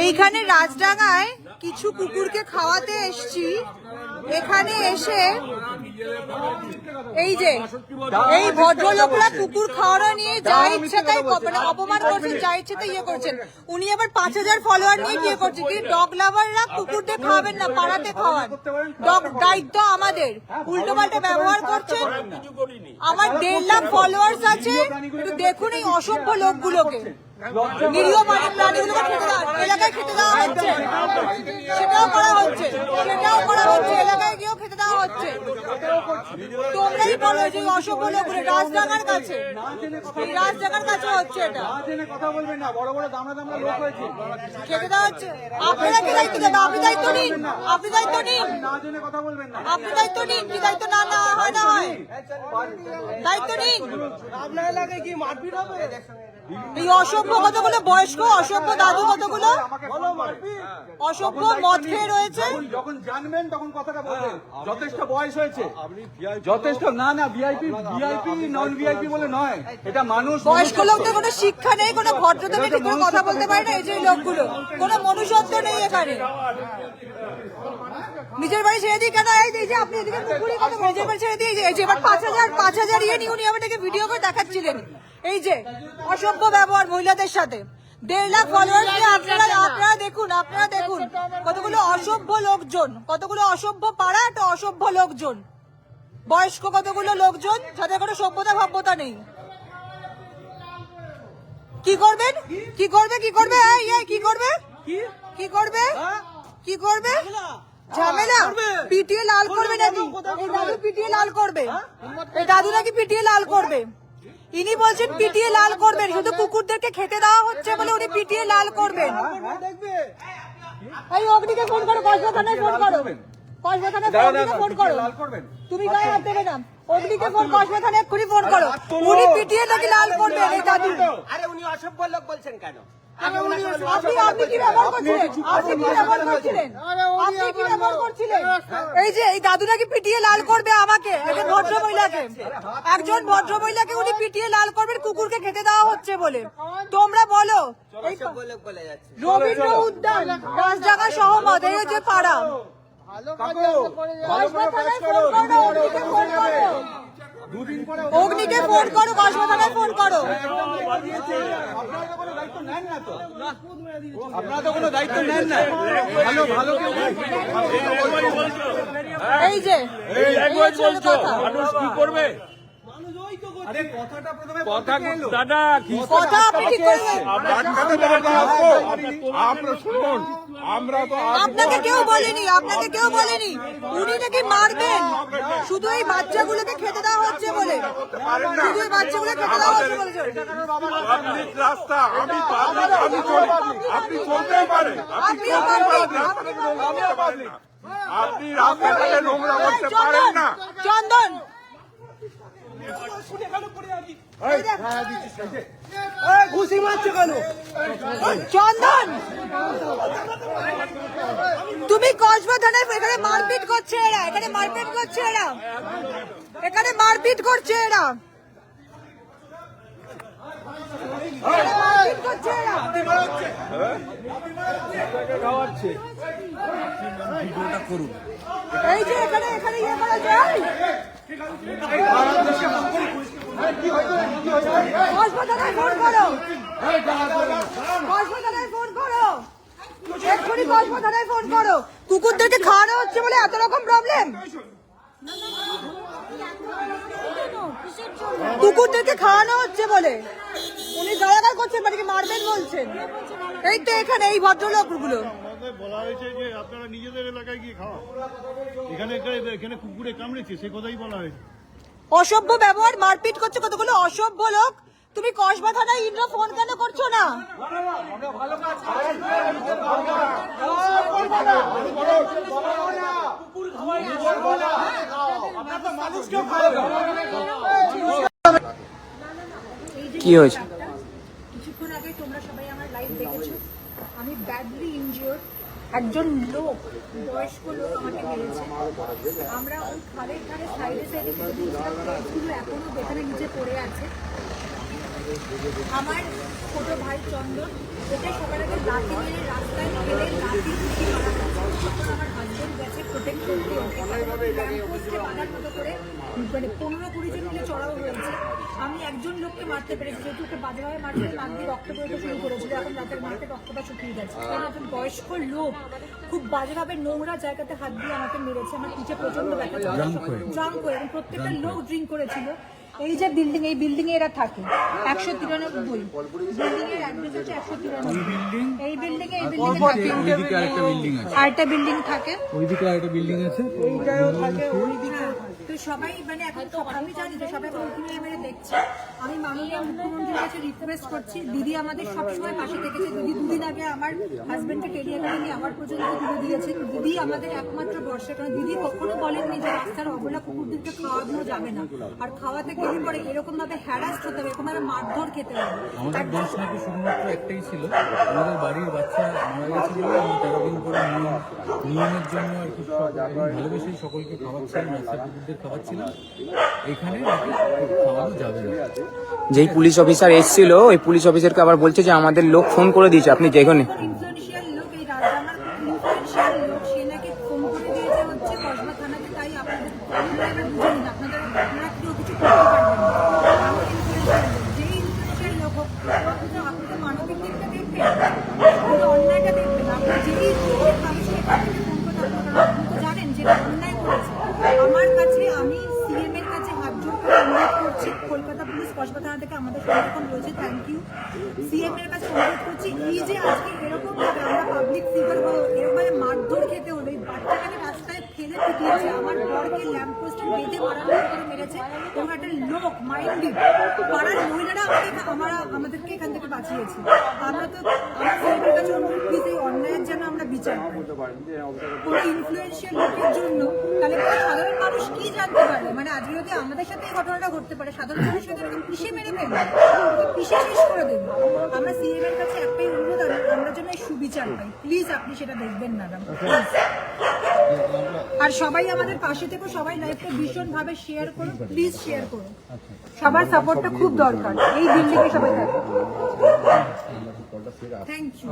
এইখানে রাজডাঙ্গায় কিছু কুকুরকে খাওয়াতে এসছি। এখানে এসে এই যে এই ভদ্রলোকরা কুকুর খাওয়ানো নিয়ে যা ইচ্ছা তাই মানে অপমান করছেন, যা ইচ্ছা তাই ইয়ে করছেন। উনি আবার 5000 ফলোয়ার নিয়ে বিয়ে করছে। কি ডগ লাভাররা কুকুরদের খাওয়াবেন না, পাড়াতে খাওয়ান। ডগ দায়িত্ব আমাদের। উল্টো পাল্টা ব্যবহার করছেন। আমার 1.5 লাখ ফলোয়ার্স আছে, একটু দেখুন এই অসভ্য লোকগুলোকে। নিরীহ প্রাণীগুলোকে খেতে দেওয়া, এলাকায় খেতে দেওয়া হচ্ছে, সেটাও করা হচ্ছে, এলাকায় গিয়েও খেতে দেওয়া হচ্ছে। তোমরাই বলো যে অসভ্য লোকগুলো রাজডাঙ্গার কাছে, রাজডাঙ্গার কাছে হচ্ছে এটা। খেতে দেওয়া হচ্ছে। আপনারা কি দায়িত্ব দেবেন? আপনি দায়িত্ব নিন, আপনি দায়িত্ব নিন, আপনি দায়িত্ব নিন। কি দায়িত্ব না না হয় না হয়, দায়িত্ব নিন। আপনার এলাকায় কি মারপিট হবে? এই অসভ্য কতগুলো বয়স্ক অসভ্য দাদু, কতগুলো অসভ্য মদ খেয়ে রয়েছে। যখন জানবেন তখন কথাটা বলবেন। যথেষ্ট বয়স হয়েছে, যথেষ্ট। না না, ভিআইপি নন ভিআইপি বলে নয়, এটা মানুষ। বয়স্ক লোকদের কোনো শিক্ষা নেই, কোনো ভদ্রতা নেই, কোনো কথা বলতে পারে না। এই যে লোকগুলো, কোনো মনুষ্যত্ব নেই এখানে। নিজের বাড়ি ছেড়ে দিই কেন? এই যে আপনি এদিকে কুকুরি কথা, নিজের বাড়ি ছেড়ে দিয়ে এই যে এবার 5000 ইয়ে নিয়ে উনি আমাদেরকে ভিডিও করে দেখাচ্ছিলেন। এই যে অসভ্য ব্যবহার মহিলাদের সাথে। 1.5 লাখ ফলোয়ার নিয়ে আপনারা দেখুন, আপনারা দেখুন কতগুলো অসভ্য লোকজন, কতগুলো অসভ্য পাড়া, একটা অসভ্য লোকজন, বয়স্ক কতগুলো লোকজন যাদের কোনো সভ্যতা ভাব্যতা নেই। কি করবেন? কি করবে? কি করবে? কি করবে? কি করবে? কি করবে? ঝামেলা পিটিয়ে লাল করবে নাকি? এই দাদু পিটিয়ে লাল করবে, এই দাদু নাকি পিটিয়ে লাল করবে। ইনি বলছেন পিটিয়ে লাল করবেন, শুধু কুকুরদেরকে খেতে দেওয়া হচ্ছে বলে উনি পিটিয়ে লাল করবেন। এই অগ্নিকে ফোন করো, কসবা থানায় ফোন করো, কসবা থানায় ফোন করো। তুমি গায়ে হাত দেবে না, অগ্নিকে ফোন, কসবা থানায় এক্ষুনি ফোন করো। উনি পিটিয়ে নাকি লাল করবেন এই দাদু। আরে উনি অসভ্য লোক বলছেন কেন? আপনি কি ব্যবহার করছিলেন? আপনি কি ব্যবহার করছিলেন? আপনি কি ব্যবহার করছিলেন? এই যে এই দাদু নাকি পিটিয়ে লাল করবে আমাকে, একজন ভদ্র মহিলাকে, একজন ভদ্র মহিলাকে উনি পিটিয়ে লাল করবেন কুকুরকে খেতে দেওয়া হচ্ছে বলে। তোমরা বলো রবীন্দ্র উদ্যান রাজডাঙ্গা সহমত, এই হচ্ছে পাড়া। অগ্নিকে ফোন করো, কসবা থানায় ফোন করো। আপনারা তো কোনো দায়িত্ব নেন না। ভালো ভালো এই যে কথা মানুষ কি করবে? আরে কথাটা প্রথমে দাদা কথা আপনি ঠিক করবেন। আপনাকে কেউ বলেনি, আপনাকে কেউ বলেনি। উনি নাকি মারবেন, শুধু এই বাচ্চাগুলোকে খেতে দেওয়া হচ্ছে বলে, শুধু এই বাচ্চাগুলো খেতে দেওয়া হচ্ছে বলে। পাবলিক রাস্তা, আমি আপনি চলতে পারেন, আপনি রাস্তাটাকে নোংরা করতে পারেন না। চন্দন ঘুষি মারছে কেন? চন্দন তুমি কসবা থানায়, এখানে মারপিট করছে এরা, এখানে মারপিট করছে এরা, এখানে মারপিট করছে এরা, মারপিট করছে এরা। এই যে এখানে এখানে ইয়ে করা যায়। কসবা থানায় ফোন করো, কসবা থানায় ফোন করো, এক্ষুনি কসবা থানায় ফোন করো। কুকুরদেরকে খাওয়ানো হচ্ছে বলে এত রকম প্রবলেম। কুকুরদেরকে খাওয়ানো হচ্ছে বলে উনি গালাগাল করছেন, বাড়িকে মারবেন বলছেন। এই তো এখানে এই ভদ্রলোকগুলো বলা হয়েছে যে আপনারা নিজেদের এলাকায় গিয়ে খাওয়া, এখানে কুকুরে কামড়েছে সে কথাই বলা হয়েছে। অসভ্য ব্যবহার, মারপিট করছে কতগুলো অসভ্য লোক। তুমি কসবা থানায় ইন্দ্র ফোন কেন করছো না? কি হয়েছে? কিছুক্ষণ আগে তোমরা সবাই আমার লাইভ দেখেছো, আমি ব্যাডলি ইনজিওর্ড। একজন লোক, বয়স্ক লোক আমাকে মেরেছে। আমরা ওই খালের ধারে সাইডে সাইডে এখনো এখানে নিচে পড়ে আছে। আমার ছোট ভাই চন্দন, ওকে সবার আগে লাঠি মেরে রাস্তায় ফেলে লাঠি ঘুষি মারা হয়েছে। তখন আমার হাজবেন্ড গেছে প্রোটেক্ট করতে, ওকে ল্যাম্পপোস্টে বাঁধার মতো করে মানে 15-20 জন মিলে চড়াও হয়েছে। আমি একজন লোককে মারতে পেরেছি, যেহেতু ওকে বাজেভাবে মারতে নাক দিয়ে রক্ত বেরোতে শুরু করেছিল। এখন রাতের মাঠে রক্তটা শুকিয়ে গেছে। কারণ একজন বয়স্ক লোক খুব বাজেভাবে নোংরা জায়গাতে হাত দিয়ে আমাকে মেরেছে। আমার পিঠে প্রচন্ড ব্যথা, ড্রাঙ্ক হয়ে, এবং প্রত্যেকটা লোক ড্রিঙ্ক করেছিল। এই যে বিল্ডিং, এই বিল্ডিং এ এরা থাকে 193, বিল্ডিং এর অ্যাড্রেস হচ্ছে 193। এই বিল্ডিং এ আরেকটা বিল্ডিং থাকে, ওইদিকে আরেকটা বিল্ডিং আছে, এইটাও থাকে ওইদিকে। তো সবাই মানে এখন তো আমি জানি যে সবাই ওইখানে মেরে দেখছে। আমি মাননীয় মুখ্যমন্ত্রীর কাছে রিকোয়েস্ট করছি, দিদি আমাদের সবসময় পাশে থেকেছে। দিদি দুদিন আগে আমার হাজবেন্ডকে টেলিগ্রামে নিয়ে আমার পর্যন্ত তুলে দিয়েছে। দিদি আমাদের একমাত্র ভরসা, কারণ দিদি কখনো বলেননি যে রাস্তার অবলা কুকুরদেরকে খাওয়ানো যাবে না, আর খাওয়াতে গেলে পরে এরকম ভাবে হ্যারাস্ট হতে হবে, এরকম ভাবে মারধর খেতে হবে। আমাদের দোষ নাকি শুধুমাত্র একটাই ছিল, আমাদের বাড়ির বাচ্চা মারা গেছে বলে আমি 13 দিন করে নিয়মের জন্য আর কি ভালোবেসেই সকলকে খাওয়াচ্ছিলাম, রাস্তা কুকুরদের খাওয়াচ্ছিলাম। এখানে নাকি খাওয়ানো যাবে না। যেই পুলিশ অফিসার এসেছিল ওই পুলিশ অফিসারকে আবার বলছে যে আমাদের লোক ফোন করে দিয়েছে, আপনি যেখানে ইনফ্লুয়েন্সিয়াল লোক, এই রাজধানীর ইনফ্লুয়েন্সিয়াল লোক, সে নাকি ফোন করে দিয়েছে হচ্ছে কসবা থানাতে। তাই আপনাদের বুঝুন, আপনারা কেউ কিছু করতে পারবেন না। আমি ইনফ্লুয়েন্সিয়াল লোক, যেই ইনফ্লুয়েন্সিয়াল লোক হোক, আপনি তো মানবিক দিকটা দেখবেন, আপনি তো অন্যায়টা দেখবেন। আপনি যেই মানুষকে ফোন করতে, আপনি তো জানেন যে অন্যায় করেছে। আমার কাছে, আমি সিএম এর কাছে হাত জোর করে অনুরোধ করছি, কলকাতা পুলিশ কসবা থানা থেকে আমাদের সংরক্ষণ রয়েছে, থ্যাংক ইউ। সিএম এর কাছে অনুরোধ করছি, এই যে আজকে এরকম ভাবে আমরা পাবলিক ফিগার হলো, এরকম ভাবে মারধর খেতে হলো, এই বাচ্চাটাকে রাস্তায় ফেলে পিটিয়েছে, আমার বরকে ল্যাম্পপোস্টে বেঁধে মারামারি করে মেরেছে, এবং একটা লোক মাইন্ডেড পাড়ার মহিলারা আমাদেরকে এখান থেকে বাঁচিয়েছে। আমরা তো আমার সিএম এর কাছে অনুরোধ, প্লিজ এই অন্যায়ের যেন আমরা বিচার পাই। কোনো ইনফ্লুয়েন্সিয়াল লোকের জন্য তাহলে সাধারণ মানুষ কি জানতে পারে? মানে আজকে যদি আমাদের সাথে এই ঘটনাটা ঘটতে পারে, সাধারণ মানুষের সাথে এরকম পিষে মেরে ফেলবে, পিষে শেষ করে দেবে। আমরা সিএম এর কাছে একটাই অনুরোধ, আমরা যেন এই সুবিচার পাই। প্লিজ আপনি সেটা দেখবেন ম্যাডাম, প্লিজ। আর সবাই আমাদের পাশে থেকে সবাই লাইভটা ভীষণ ভাবে শেয়ার করুন, প্লিজ শেয়ার করুন। সবার সাপোর্টটা খুব দরকার। এই বিল্ডিংয়ে সবাই থাকে। Thank you.